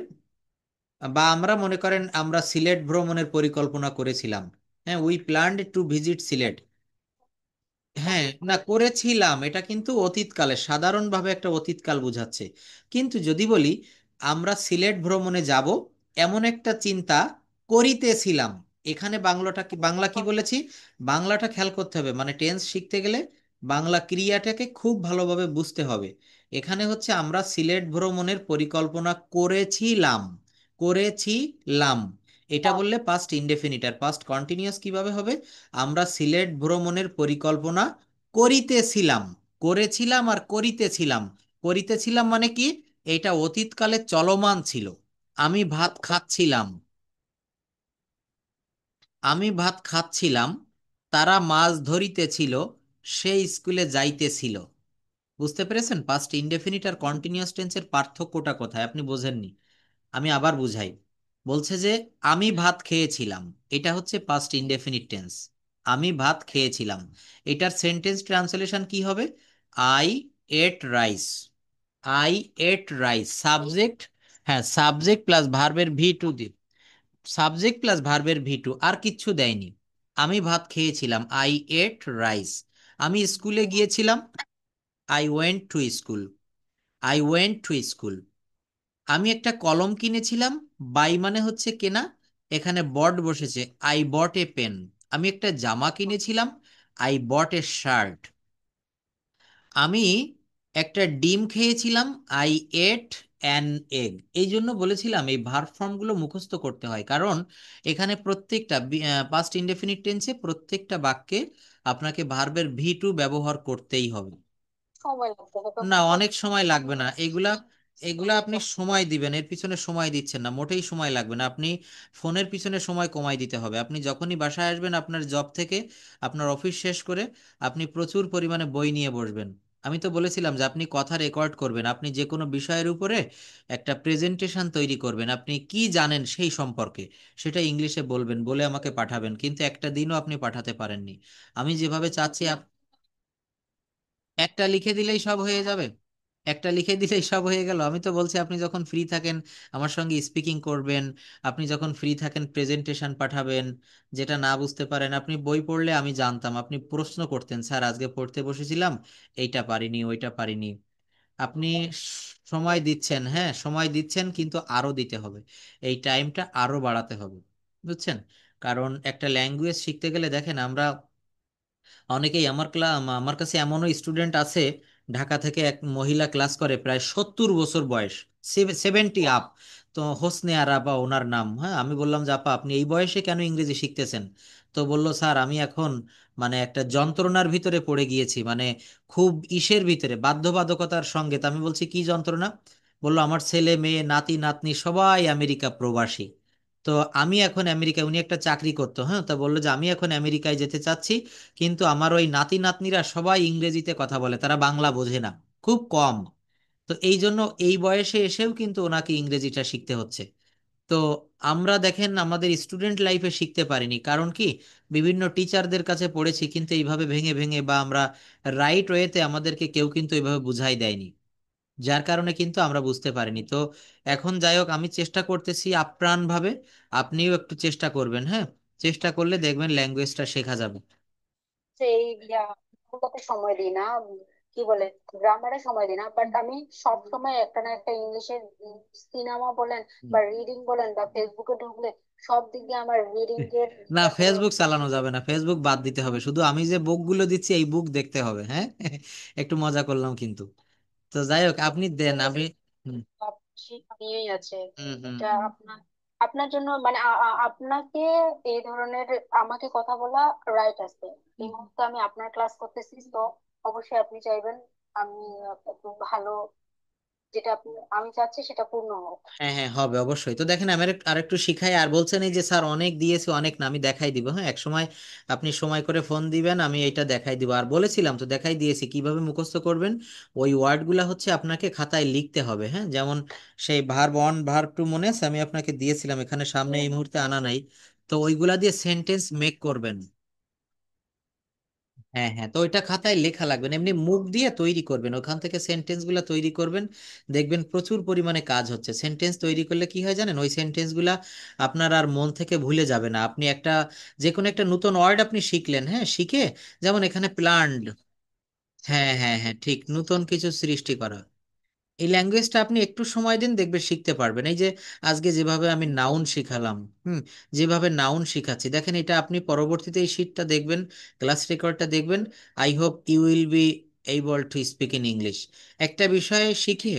বা আমরা মনে করেন আমরা সিলেট ভ্রমণের পরিকল্পনা করেছিলাম। হ্যাঁ, we planned to visit Sylhet. হ্যাঁ, না, করেছিলাম এটা কিন্তু অতীতকালে, সাধারণভাবে একটা অতীতকাল বোঝাচ্ছে। কিন্তু যদি বলি আমরা সিলেট ভ্রমণে যাব, এমন একটা চিন্তা করিতেছিলাম, এখানে বাংলাটা কি, বাংলা কি বলেছি? বাংলাটা খেয়াল করতে হবে, মানে টেন্স শিখতে গেলে বাংলা ক্রিয়াটাকে খুব ভালোভাবে বুঝতে হবে। এখানে হচ্ছে আমরা সিলেট ভ্রমণের পরিকল্পনা করেছিলাম, করেছিলাম, এটা বললে পাস্ট ইনডেফিনিট। আর পাস্ট কন্টিনিউয়াস কিভাবে হবে? আমরা সিলেট ভ্রমণের পরিকল্পনা করিতেছিলাম, করেছিলাম আর করিতেছিলাম। করিতেছিলাম মানে কি? এটা অতীতকালে চলমান ছিল। আমি ভাত খাচ্ছিলাম। আমি ভাত খাচ্ছিলাম, তারা মাছ ধরিতেছিল, সে স্কুলে যাইতেছিল। বুঝতে পেরেছেন পাস্ট ইনডেফিনিট আর কন্টিনিউয়াস টেন্সের পার্থক্যটা কোথায়? আপনি বোঝেননি? আমি আবার বুঝাই। বলছে যে আমি ভাত খেয়েছিলাম, এটা হচ্ছে পাস্ট ইনডেফিনিট টেন্স। আমি ভাত খেয়েছিলাম, এটার সেন্টেন্স ট্রান্সলেশন কি হবে? I ate rice. I ate rice subject. হ্যাঁ, সাবজেক্ট প্লাস ভার্বের V to the, subject plus ভার্বের ভি টু, আর কিচ্ছু দেয়নি। আমি ভাত খেয়েছিলাম, আই এট রাইস। আমি স্কুলে গিয়েছিলাম, I went to school. I went to school. আমি একটা কলম কিনেছিলাম, বাই মানে হচ্ছে কেনা, এখানে বট বসেছে, আই বট এ পেন। আমি একটা জামা কিনেছিলাম, আই বট এ শার্ট। আমি একটা ডিম খেয়েছিলাম, আই এট অ্যান এগ। এই জন্য বলেছিলাম এই ভার্ব ফর্মগুলো মুখস্থ করতে হয়, কারণ এখানে প্রত্যেকটা পাস্ট ইনডেফিনিট টেন্সে প্রত্যেকটা বাক্যে আপনাকে ভার্বের ভি টু ব্যবহার করতেই হবে। সময় লাগবে, এটা তো না, বুঝলাম। অনেক সময় লাগবে না এগুলা। এগুলা আপনি সময় দিবেন, এর পিছনে সময় দিচ্ছেন না, মোটেই সময় লাগবে না। আপনি ফোনের পিছনে সময় কমাই দিতে হবে। আপনি যখনই বাসায় আসবেন আপনার জব থেকে, আপনার অফিস শেষ করে, আপনি প্রচুর পরিমাণে বই নিয়ে বসবেন। আমি তো বলেছিলাম যে আপনি কথা রেকর্ড করবেন, আপনি যে কোনো বিষয়ের উপরে একটা প্রেজেন্টেশন তৈরি করবেন, আপনি কি জানেন সেই সম্পর্কে, সেটা ইংলিশে বলবেন, বলে আমাকে পাঠাবেন। কিন্তু একটা দিনও আপনি পাঠাতে পারেননি। আমি যেভাবে চাচ্ছি, একটা লিখে দিলেই সব হয়ে যাবে। একটা লিখে দিলেই সব হয়ে গেল। আমি তো বলছি আপনি যখন ফ্রি থাকেন আমার সঙ্গে স্পিকিং করবেন, আপনি যখন ফ্রি থাকেন প্রেজেন্টেশন পাঠাবেন। যেটা না বুঝতে পারেন, আপনি বই পড়লে আমি জানতাম আপনি প্রশ্ন করতেন, স্যার আজকে পড়তে বসেছিলাম, এইটা পারিনি ওইটা পারিনি। আপনি সময় দিচ্ছেন, হ্যাঁ সময় দিচ্ছেন, কিন্তু আরো দিতে হবে। এই টাইমটা আরো বাড়াতে হবে। বুঝছেন? কারণ একটা ল্যাঙ্গুয়েজ শিখতে গেলে দেখেন, আমরা অনেকেই আমার কাছে এমনও স্টুডেন্ট আছে, ঢাকা থেকে এক মহিলা ক্লাস করে, প্রায় 70 বছর বয়স, 70 আপ। তো হোসনে আরা বা ওনার নাম। হ্যাঁ, আমি বললাম যে আপা আপনি এই বয়সে কেন ইংরেজি শিখতেছেন? তো বলল, স্যার আমি এখন মানে একটা যন্ত্রণার ভিতরে পড়ে গিয়েছি, মানে খুব ইসের ভিতরে, বাধ্যবাধকতার সঙ্গে। তা আমি বলছি কি যন্ত্রণা? বললো আমার ছেলে মেয়ে নাতি নাতনি সবাই আমেরিকা প্রবাসী। তো আমি এখন আমেরিকায়, উনি একটা চাকরি করতো, হ্যাঁ, তা বললো যে আমি এখন আমেরিকায় যেতে চাচ্ছি, কিন্তু আমার ওই নাতি নাতনিরা সবাই ইংরেজিতে কথা বলে, তারা বাংলা বোঝে না, খুব কম। তো এই জন্য এই বয়সে এসেও কিন্তু ওনাকে ইংরেজিটা শিখতে হচ্ছে। তো আমরা দেখেন আমাদের স্টুডেন্ট লাইফে শিখতে পারিনি, কারণ কি? বিভিন্ন টিচারদের কাছে পড়েছি, কিন্তু এইভাবে ভেঙে ভেঙে বা আমরা রাইট ওয়েতে আমাদেরকে কেউ কিন্তু এইভাবে বুঝাই দেয়নি, যার কারণে কিন্তু আমরা বুঝতে পারিনি। তো এখন যাই হোক, আমি চেষ্টা করতেছি আপ্রাণ ভাবে, আপনিও একটু চেষ্টা করবেন, হ্যাঁ। চেষ্টা করলে দেখবেন ল্যাঙ্গুয়েজটা শেখা যাবে। সেই ওটাতে সময় দিই না, কি বলে, গ্রামারে সময় দিই না, বাট আমি সব সময় একটা না একটা ইংলিশের সিনেমা বলেন হুম। বা রিডিং বলেন বা ফেসবুকে ঢুকলে সব দিক দিয়ে আমার রিডিং এর না, ব্যাপারে। ফেসবুক চালানো যাবে না, ফেসবুক বাদ দিতে হবে, শুধু আমি যে বুকগুলো দিচ্ছি এই বুক দেখতে হবে, হ্যাঁ। একটু মজা করলাম কিন্তু। তো যাই হোক, আপনি দেন, আমি হুম নিয়েই আছে। হুম হুম। এটা আপনার, আপনার জন্য মানে আপনাকে এই ধরনের আমাকে কথা বলা রাইট আছে। এই মুহূর্তে আমি আপনার ক্লাস করতেছি, তো অবশ্যই আপনি চাইবেন আমি একটু ভালো, যেটা আপনি আমি চাচ্ছি সেটা পূর্ণ হোক। হ্যাঁ হ্যাঁ, হবে অবশ্যই। তো দেখেন আমি আরেকটু শিখাই, আর বলছেন এই যে স্যার অনেক দিয়েছে, অনেক না, আমি দেখাই দিব, হ্যাঁ এক সময় আপনি সময় করে ফোন দিবেন, আমি এটা দেখাই দিব। আর বলেছিলাম তো, দেখাই দিয়েছি কিভাবে মুখস্থ করবেন। ওই ওয়ার্ডগুলা হচ্ছে আপনাকে খাতায় লিখতে হবে, হ্যাঁ। যেমন সেই ভার্ব ওয়ান ভার্ব টু মনে আছে, আমি আপনাকে দিয়েছিলাম, এখানে সামনে এই মুহূর্তে আনা নাই। তো ওইগুলা দিয়ে সেন্টেন্স মেক করবেন। হ্যাঁ হ্যাঁ, তো ওইটা খাতায় লেখা লাগবে না, এমনি মুখ দিয়ে তৈরি করবেন, ওখান থেকে সেন্টেন্স গুলা তৈরি করবেন। দেখবেন প্রচুর পরিমাণে কাজ হচ্ছে। সেন্টেন্স তৈরি করলে কি হয় জানেন? ওই সেন্টেন্স গুলা আপনার আর মন থেকে ভুলে যাবে না। আপনি একটা যে কোনো একটা নতুন ওয়ার্ড আপনি শিখলেন, হ্যাঁ, শিখে, যেমন এখানে প্ল্যান্ড। হ্যাঁ হ্যাঁ হ্যাঁ, ঠিক, নতুন কিছু সৃষ্টি করা। এই ল্যাঙ্গুয়েজটা আপনি একটু সময় দিন, দেখবে শিখতে পারবেন। এই যে আজকে যেভাবে আমি নাউন শিখালাম, যেভাবে নাউন শিখাচ্ছি, দেখেন এটা আপনি পরবর্তীতে এই শীটটা দেখবেন, ক্লাস রেকর্ডটা দেখবেন। I hope you will be able to speak in English. একটা বিষয়ে শিখে।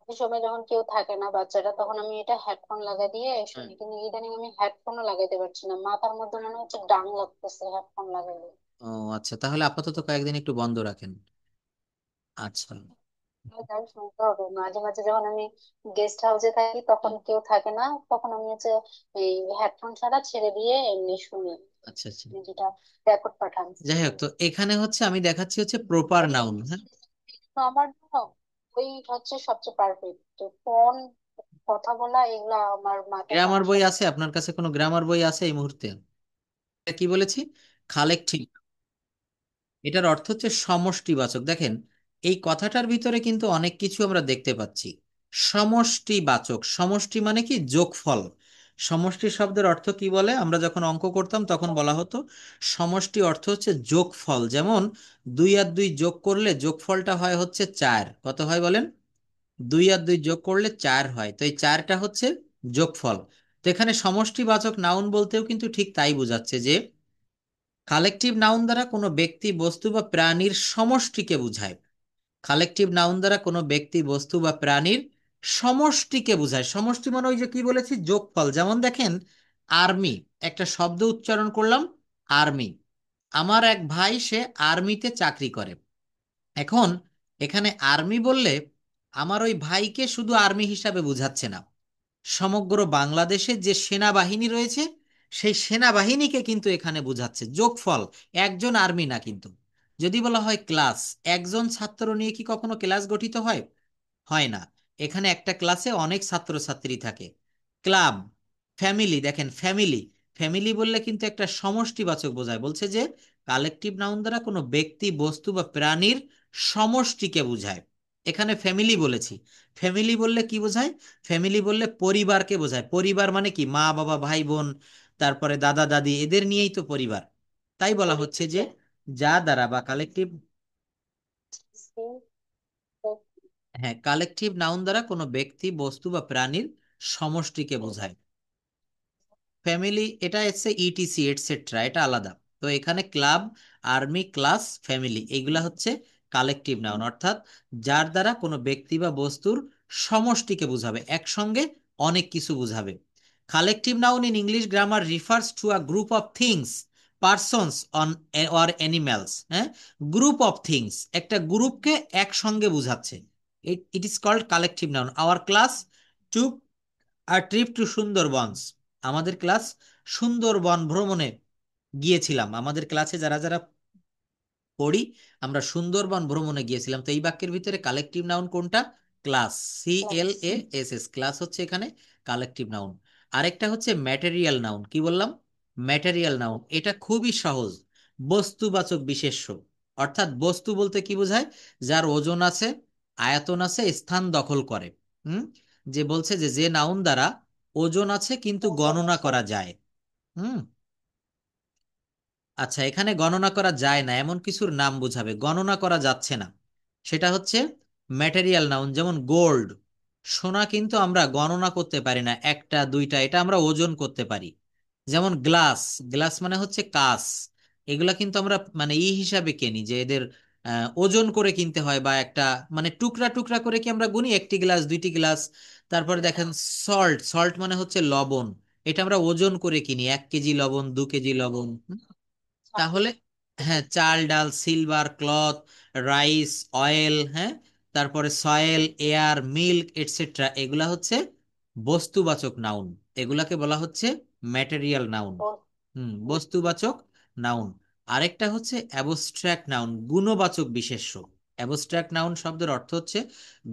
এই সময় যখন কেউ থাকে না বাচ্চাটা, তখন আমি এটা হেডফোন লাগাই দিয়ে হ্যাঁ। শুনি, কিন্তু ইদানিং আমি হেডফোনও লাগাইতে পারছি না, মাথার মধ্যে মনে হচ্ছে ডাং লাগতেছে হেডফোন লাগাইলে। ও আচ্ছা, তাহলে আপাতত কয়েকদিন একটু বন্ধ রাখেন। আচ্ছা। গান শুনতে হবে। মাঝে মাঝে যখন আমি গেস্ট হাউসে থাকি তখন কেউ থাকে না, তখন আমি হচ্ছে এই হেডফোন ছাড়া ছেড়ে দিয়ে এমনি শুনি, আচ্ছা আচ্ছা। যেটা রেকর্ড পাঠান। যাই হোক, তো এখানে হচ্ছে আমি দেখাচ্ছি হচ্ছে প্রপার ওই নাউন। হ্যাঁ, তো আমার জন্য ওই হচ্ছে সবচেয়ে পারফেক্ট। ফোন, কথা বলা এগুলা আমার মাথায় গ্রামার সমস্যা বই করে। আছে আপনার কাছে? কোনো গ্রামার বই আছে এই মুহূর্তে? এটা কি বলেছি? কালেক্টিভ। এটার অর্থ হচ্ছে সমষ্টিবাচক। দেখেন, এই কথাটার ভিতরে কিন্তু অনেক কিছু আমরা দেখতে পাচ্ছি। সমষ্টিবাচক, সমষ্টি মানে কি? যোগফল। সমষ্টি শব্দের অর্থ কি বলে? আমরা যখন অঙ্ক করতাম তখন বলা হতো সমষ্টি অর্থ হচ্ছে যোগফল। যেমন 2 আর 2 যোগ করলে যোগফলটা হয় হচ্ছে 4। কত হয় বলেন? 2 আর 2 যোগ করলে 4 হয়, তো এই 4টা হচ্ছে যোগফল। তো এখানে সমষ্টিবাচক নাউন বলতেও কিন্তু ঠিক তাই বোঝাচ্ছে যে কালেকটিভ নাউন দ্বারা কোনো ব্যক্তি বস্তু বা প্রাণীর সমষ্টিকে বোঝায়। কালেকটিভ নাউন দ্বারা কোনো ব্যক্তি বস্তু বা প্রাণীর সমষ্টিকে বোঝায়। সমষ্টি মানে ওই যে কি বলেছি, যোগফল। যেমন দেখেন, আর্মি, একটা শব্দ উচ্চারণ করলাম, আর্মি। আমার এক ভাই সে আর্মিতে চাকরি করে। এখন এখানে আর্মি বললে আমার ওই ভাইকে শুধু আর্মি হিসাবে বোঝাচ্ছে না, সমগ্র বাংলাদেশে যে সেনাবাহিনী রয়েছে সেই সেনাবাহিনীকে কিন্তু এখানে বোঝাচ্ছে। যোগফল, একজন আর্মি না কিন্তু। যদি বলা হয় ক্লাস, একজন ছাত্র নিয়ে কি কখনো ক্লাস গঠিত হয়? হয় না। এখানে একটা ক্লাসে অনেক ছাত্রছাত্রী থাকে। ক্লাব, ফ্যামিলি, দেখেন ফ্যামিলি, ফ্যামিলি বললে কিন্তু একটা সমষ্টিবাচক বোঝায়। বলছে যে কালেকটিভ নাউন দ্বারা কোনো ব্যক্তি বস্তু বা প্রাণীর সমষ্টিকে বোঝায়। এখানে ফ্যামিলি বলেছি। ফ্যামিলি বললে কি বোঝায়? ফ্যামিলি বললে পরিবারকে বোঝায়। পরিবার মানে কি? মা বাবা, ভাই বোন, তারপরে দাদা দাদি, এদের নিয়েই তো পরিবার। তাই বলা হচ্ছে যে যা দ্বারা বা কালেকটিভ, হ্যাঁ, কালেকটিভ নাউন দ্বারা কোনো ব্যক্তি বস্তু বা প্রাণীর সমষ্টিকে বোঝায়। ফ্যামিলি এটা হচ্ছে ইটিসি এটসেট্রা, এটা আলাদা। তো এখানে ক্লাব, আর্মি, ক্লাস, ফ্যামিলি এইগুলা হচ্ছে কালেকটিভ নাউন, অর্থাৎ যার দ্বারা কোনো ব্যক্তি বা বস্তুর সমষ্টিকে বোঝাবে, একসঙ্গে অনেক কিছু বোঝাবে। Collective noun in English grammar refers to a group of things, persons on or animals. হ্যাঁ, গ্রুপ অফ থিংস, একটা গ্রুপকে একসঙ্গে বোঝাচ্ছে। It is called collective noun. Our class to are trip to Sundarbans, আমাদের ক্লাস সুন্দরবন ভ্রমণে গিয়েছিলাম। আমাদের ক্লাসে যারা যারা পড়ি আমরা সুন্দরবন ভ্রমণে গিয়েছিলাম। তো এই বাক্যের ভিতরে কালেকটিভ নাউন কোনটা? ক্লাস। CLASS, ক্লাস হচ্ছে এখানে কালেকটিভ নাউন। আরেকটা হচ্ছে ম্যাটেরিয়াল নাউন। কি বললাম? ম্যাটেরিয়াল নাউন, এটা খুবই সহজ। বস্তুবাচক বিশেষ্য, অর্থাৎ বস্তু বলতে কি বোঝায়? যার ওজন আছে, আয়তন আছে, স্থান দখল করে। হুম, যে বলছে যে যে নাউন দ্বারা ওজন আছে কিন্তু গণনা করা যায়। হুম, আচ্ছা, এখানে গণনা করা যায় না এমন কিছুর নাম বোঝাবে, গণনা করা যাচ্ছে না, সেটা হচ্ছে ম্যাটেরিয়াল নাউন। যেমন গোল্ড, সোনা কিন্তু আমরা গণনা করতে পারি না, একটা দুইটা, এটা আমরা ওজন করতে পারি। যেমন গ্লাস, গ্লাস মানে হচ্ছে কাঁচ, এগুলা কিন্তু আমরা মানে হিসাবে কিনি, যে এদের ওজন করে কিনতে হয়, বা একটা মানে টুকরা টুকরা করে কি আমরা গুনি, একটি গ্লাস, দুইটি গ্লাস। তারপরে দেখেন সল্ট, সল্ট মানে হচ্ছে লবণ, এটা আমরা ওজন করে কিনি, 1 কেজি লবণ, 2 কেজি লবণ। তাহলে হ্যাঁ, চাল ডাল, সিলভার, ক্লথ, রাইস, অয়েল, হ্যাঁ, তারপরে সয়েল, এয়ার, মিল্ক, এটসেট্রা, এগুলা হচ্ছে বস্তুবাচক নাউন। এগুলাকে বলা হচ্ছে ম্যাটেরিয়াল নাউন। বস্তুবাচক নাউন। আরেকটা হচ্ছে অ্যাবস্ট্রাক্ট নাউন, গুণবাচক বিশেষ্য। অ্যাবস্ট্রাক্ট নাউন শব্দের অর্থ হচ্ছে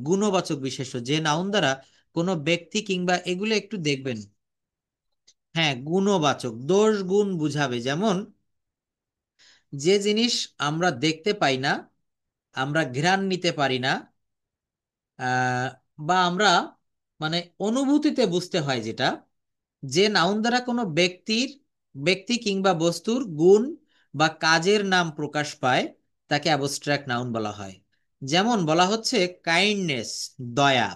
গুণবাচক বিশেষ্য, যে নাউন দ্বারা কোনো ব্যক্তি কিংবা, এগুলো একটু দেখবেন, হ্যাঁ, গুণবাচক, দোষ গুণ বুঝাবে। যেমন যে জিনিস আমরা দেখতে পাই না, আমরা ঘ্রাণ নিতে পারি না, আহ, বা আমরা মানে অনুভূতিতে বুঝতে হয়, যেটা যে নাউন দ্বারা কোনো ব্যক্তি কিংবা বস্তুর গুণ বা কাজের নাম প্রকাশ পায় তাকে অ্যাবস্ট্রাক্ট নাউন বলা হয়। যেমন বলা হচ্ছে কাইন্ডনেস, দয়া।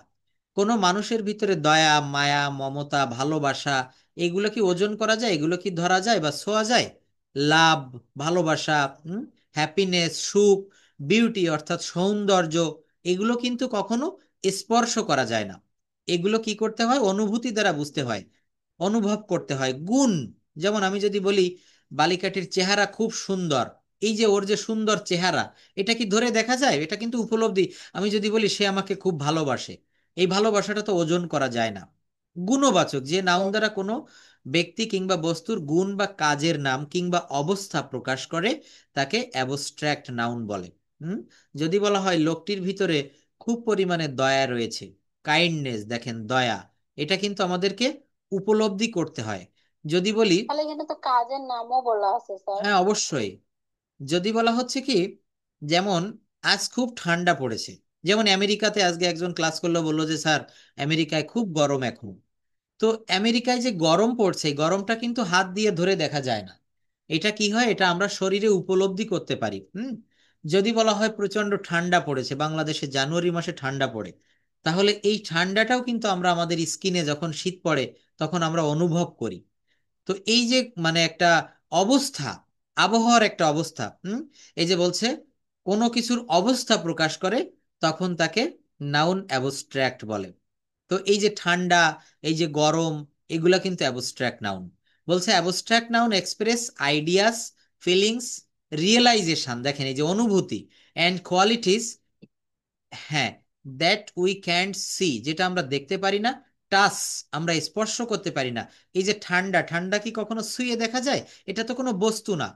কোনো মানুষের ভিতরে দয়া, মায়া, মমতা, ভালোবাসা, এগুলো কি ওজন করা যায়? এগুলো কি ধরা যায় বা ছোঁয়া যায়? লাভ, ভালোবাসা, হ্যাপিনেস, সুখ, বিউটি অর্থাৎ সৌন্দর্য, এগুলো কিন্তু কখনো স্পর্শ করা যায় না। এগুলো কি করতে হয়? অনুভূতি দ্বারা বুঝতে হয়, অনুভব করতে হয়। গুণ, যেমন আমি যদি বলি বালিকাটির চেহারা খুব সুন্দর, এই যে ওর যে সুন্দর চেহারা, এটা কি ধরে দেখা যায়? এটা কিন্তু উপলব্ধি। আমি যদি বলি সে আমাকে খুব ভালোবাসে, এই ভালোবাসাটা তো ওজন করা যায় না। গুণবাচক যে নাউন দ্বারা কোনো ব্যক্তি কিংবা বস্তুর গুণ বা কাজের নাম কিংবা অবস্থা প্রকাশ করে তাকে অ্যাবস্ট্রাক্ট নাউন বলে। হুম। যদি বলা হয় লোকটির ভিতরে খুব পরিমাণে দয়া রয়েছে, কাইন্ডনেস, দেখেন দয়া, এটা কিন্তু আমাদেরকে উপলব্ধি করতে হয়। যদি বলি, তাহলে এখানে তো কাজের নামও বলা আছে স্যার। হ্যাঁ অবশ্যই। যদি বলা হচ্ছে কি, যেমন আজ খুব ঠান্ডা পড়েছে, যেমন আমেরিকাতে আজকে একজন ক্লাস করলো, বললো যে স্যার আমেরিকায় খুব গরম এখন। তো আমেরিকায় যে গরম পড়ছে, এই গরমটা কিন্তু হাত দিয়ে ধরে দেখা যায় না। এটা কি হয়, এটা আমরা শরীরে উপলব্ধি করতে পারি। যদি বলা হয় প্রচন্ড ঠান্ডা পড়েছে, বাংলাদেশে জানুয়ারি মাসে ঠান্ডা পড়ে, তাহলে এই ঠান্ডাটাও কিন্তু আমরা আমাদের স্কিনে যখন শীত পড়ে তখন আমরা অনুভব করি। তো এই যে মানে একটা অবস্থা, আবহাওয়ার একটা অবস্থা, এই যে বলছে কোনো কিছুর অবস্থা প্রকাশ করে, তখন তাকে নাউন অ্যাবস্ট্রাক্ট বলে। তো এই যে ঠান্ডা, এই যে গরম, এগুলা কিন্তু অ্যাবস্ট্রাক্ট নাউন। বলছে abstract noun express ideas, feelings, realisation, দেখেন এই যে অনুভূতি, অ্যান্ড কোয়ালিটিস, হ্যাঁ, দ্যাট উই ক্যান্ট সি, যেটা আমরা দেখতে পারি না, টাচ, আমরা স্পর্শ করতে পারি না। এই যে ঠান্ডা, ঠান্ডা কি কখনো ছুঁয়ে দেখা যায়? এটা তো কোনো বস্তু না।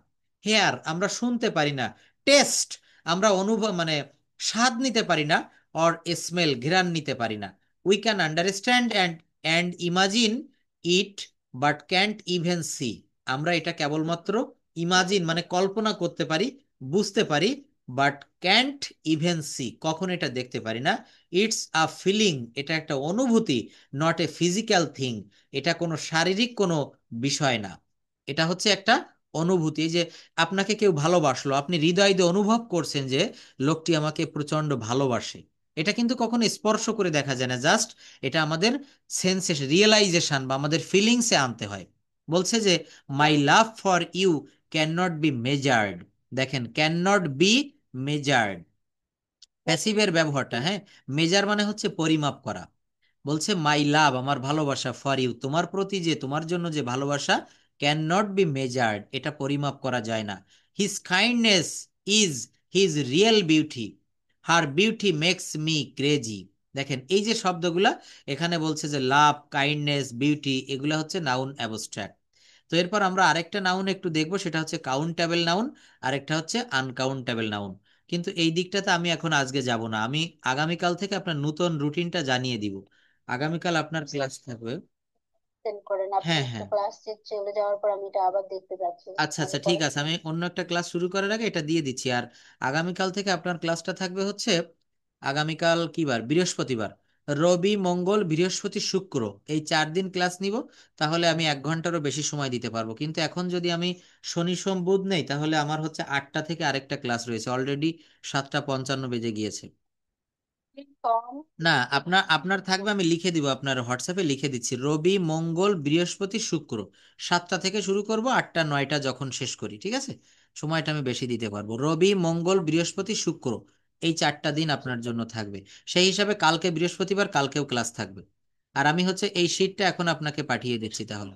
হেয়ার, আমরা শুনতে পারি না। টেস্ট, আমরা অনুভব মানে স্বাদ নিতে পারি না। অর স্মেল, ঘ্রাণ নিতে পারি না। We can understand and imagine it, but can't even see, আমরা এটা কেবলমাত্র ইমাজিন মানে কল্পনা করতে পারি, বুঝতে পারি, বাট ক্যান্ট ইভেন সি, কখন এটা দেখতে পারি না। ইটস আ ফিলিং, এটা একটা অনুভূতি, নট এ ফিজিক্যাল থিং, এটা কোনো শারীরিক কোনো বিষয় না। এটা হচ্ছে একটা অনুভূতি। এই যে আপনাকে কেউ ভালোবাসলো, আপনি হৃদয় দিয়ে অনুভব করছেন যে লোকটি আমাকে প্রচন্ড ভালোবাসে, এটা কিন্তু কখনো স্পর্শ করে দেখা যায় না, জাস্ট এটা আমাদের সেন্সেশন, রিয়েলাইজেশন বা আমাদের ফিলিংসে আনতে হয়। বলছে যে my love for you can not be measured, দেখেন ক্যান নট বি মেজার্ড, প্যাসিভের ব্যবহারটা, হ্যাঁ। মেজার মানে হচ্ছে পরিমাপ করা। বলছে মাই লাভ, আমার ভালোবাসা, ফর ইউ, তোমার প্রতি যে, তোমার জন্য যে ভালোবাসা, ক্যান নট বি মেজার্ড, এটা পরিমাপ করা যায় না। His kindness is his real beauty, her beauty makes me crazy. দেখেন এই যে শব্দগুলা এখানে বলছে যে লাভ, কাইন্ডনেস, বিউটি, এগুলা হচ্ছে নাউন অ্যাবস্ট্রাক্ট। তো এরপর আমরা আরেকটা নাউন একটু দেখবো, সেটা হচ্ছে কাউন্টেবল নাউন, আরেকটা হচ্ছে আনকাউন্টেবল নাউন। কিন্তু এই দিকটাতে আমি এখন আজকে যাব না, আমি আগামীকাল থেকে আপনার নতুন রুটিনটা জানিয়ে দিব। আগামীকাল আপনার ক্লাস থাকবে। সেন্ড করেন, আপনি হ্যাঁ একটা হ্যাঁ। ক্লাস চলে যাওয়ার পর আমি এটা আবার দেখতে যাচ্ছি, আচ্ছা মনে আচ্ছা, ঠিক পড়ে। আছে, আমি অন্য একটা ক্লাস শুরু করার আগে এটা দিয়ে দিচ্ছি। আর আগামীকাল থেকে আপনার ক্লাসটা থাকবে হচ্ছে, আগামীকাল কি বার, বৃহস্পতিবার, রবি মঙ্গল বৃহস্পতি শুক্র, এই 4 দিন ক্লাস নিব। তাহলে আমি 1 ঘন্টারও বেশি সময় দিতে পারবো। কিন্তু এখন যদি আমি শনি সোম বুধ নেই, তাহলে আমার হচ্ছে 8টা থেকে আরেকটা ক্লাস রয়েছে, অলরেডি 7টা 55 বেজে গিয়েছে। কম। না, আপনার আপনার থাকবে, আমি লিখে দিব, আপনার হোয়াটসঅ্যাপে লিখে দিচ্ছি, রবি মঙ্গল বৃহস্পতি শুক্র, 7টা থেকে শুরু করব, 8টা 9টা যখন শেষ করি, ঠিক আছে? সময়টা আমি বেশি দিতে পারবো। রবি মঙ্গল বৃহস্পতি শুক্র, এই 4টা দিন আপনার জন্য থাকবে। সেই হিসাবে কালকে বৃহস্পতিবার, কালকেও ক্লাস থাকবে। আর আমি হচ্ছে এই শীটটা এখন আপনাকে পাঠিয়ে দিচ্ছি তাহলে।